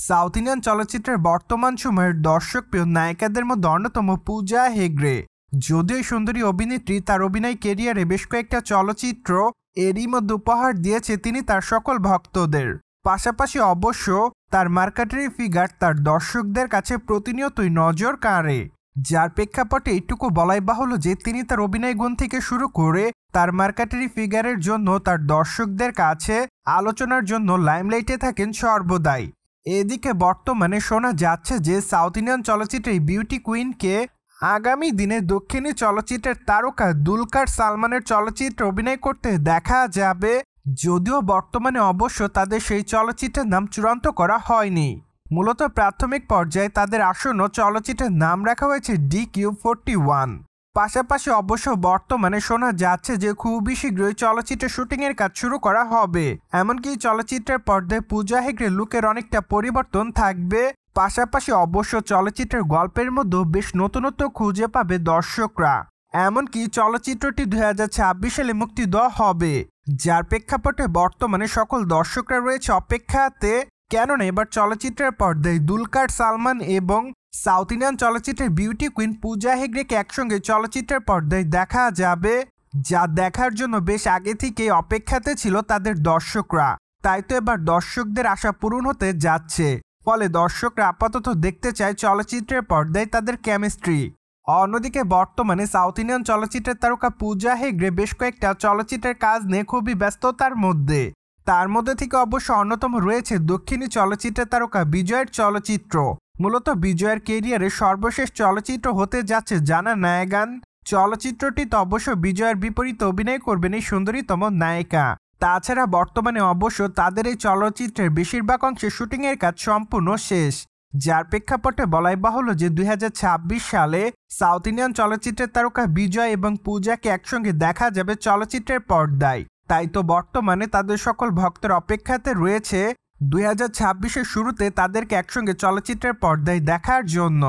South Indian চলচ্চিত্রের বর্তমান সময়ের দর্শকপ্রিয় নায়িকাদের মধ্যে অন্যতম পূজা হেগড়ে। যদিও সুন্দরী অভিনেত্রী তার অভিনয় কেরিয়ারে বেশ কয়েকটা চলচ্চিত্র এরই মধ্যে উপহার দিয়েছে তিনি তার সকল ভক্তদের। পাশাপাশি অবশ্য তার মার্কেটারি ফিগার তার দর্শকদের কাছে প্রতিনিয়তই নজর কাড়ে, যার প্রেক্ষাপটে এইটুকু বলাই বাহুল্য যে তিনি তার অভিনয় গুণ থেকে শুরু করে তার মার্কেটারি ফিগারের জন্য তার দর্শকদের কাছে আলোচনার জন্য লাইমলাইটে থাকেন সর্বদাই। এদিকে বর্তমানে শোনা যাচ্ছে যে সাউথ ইন্ডিয়ান চলচ্চিত্রের বিউটি কুইনকে আগামী দিনে দক্ষিণী চলচ্চিত্রের তারকা দুলকার সালমানের চলচ্চিত্রে অভিনয় করতে দেখা যাবে, যদিও বর্তমানে অবশ্য তাদের সেই চলচ্চিত্রের নাম চূড়ান্ত করা হয়নি। মূলত প্রাথমিক পর্যায়ে তাদের আসন্ন চলচ্চিত্রের নাম রাখা হয়েছে DQ41। পাশাপাশি অবশ্য বর্তমানে শোনা যাচ্ছে যে খুবই শীঘ্রই চলচ্চিত্রের শুটিংয়ের কাজ শুরু করা হবে। এমনকি চলচ্চিত্রের পর্দায় পূজা হেগড়ের লুকের অনেকটা পরিবর্তন থাকবে। পাশাপাশি অবশ্য চলচ্চিত্রের গল্পের মধ্যেও বেশ নতুনত্ব খুঁজে পাবে দর্শকরা। এমনকি চলচ্চিত্রটি 2026 সালে মুক্তি দেওয়া হবে, যার প্রেক্ষাপটে বর্তমানে সকল দর্শকরা রয়েছে অপেক্ষাতে। কেননা এবার চলচ্চিত্রের পর্দায় দুলকার সালমান এবং সাউথ ইন্ডিয়ান চলচ্চিত্রের বিউটি কুইন পূজা হেগড়েকে একসঙ্গে চলচ্চিত্রের পর্দায় দেখা যাবে, যা দেখার জন্য বেশ আগে থেকেই অপেক্ষাতে ছিল তাদের দর্শকরা। তাই তো এবার দর্শকদের আশা পূরণ হতে যাচ্ছে। ফলে দর্শকরা আপাতত দেখতে চায় চলচ্চিত্রের পর্দায় তাদের কেমিস্ট্রি। অন্যদিকে বর্তমানে সাউথ ইন্ডিয়ান চলচ্চিত্রের তারকা পূজা হেগড়ে বেশ কয়েকটা চলচ্চিত্রের কাজ নিয়ে খুবই ব্যস্ততার মধ্যে। তার মধ্যে থেকে অবশ্য অন্যতম রয়েছে দক্ষিণী চলচ্চিত্রের তারকা বিজয়ের চলচ্চিত্র। মূলত বিজয়ের কেরিয়ারের সর্বশেষ চলচ্চিত্র হতে যাচ্ছে জানা নায়াগান। চলচ্চিত্রটিতে অবশ্য বিজয়ের বিপরীতে অভিনয় করবেন এই সুন্দরীতম নায়িকা। তাছাড়া বর্তমানে অবশ্য তাদের এই চলচ্চিত্রের বেশিরভাগ অংশে শুটিংয়ের কাজ সম্পূর্ণ শেষ, যার প্রেক্ষাপটে বলাই বাহুল্য যে 2026 সালে সাউথ ইন্ডিয়ান চলচ্চিত্রের তারকা বিজয় এবং পূজাকে একসঙ্গে দেখা যাবে চলচ্চিত্রের পর্দায়। তাই তো বর্তমানে তাদের সকল ভক্তের অপেক্ষাতে রয়েছে 2026-এর শুরুতে তাদেরকে একসঙ্গে চলচ্চিত্রের পর্দায় দেখার জন্য।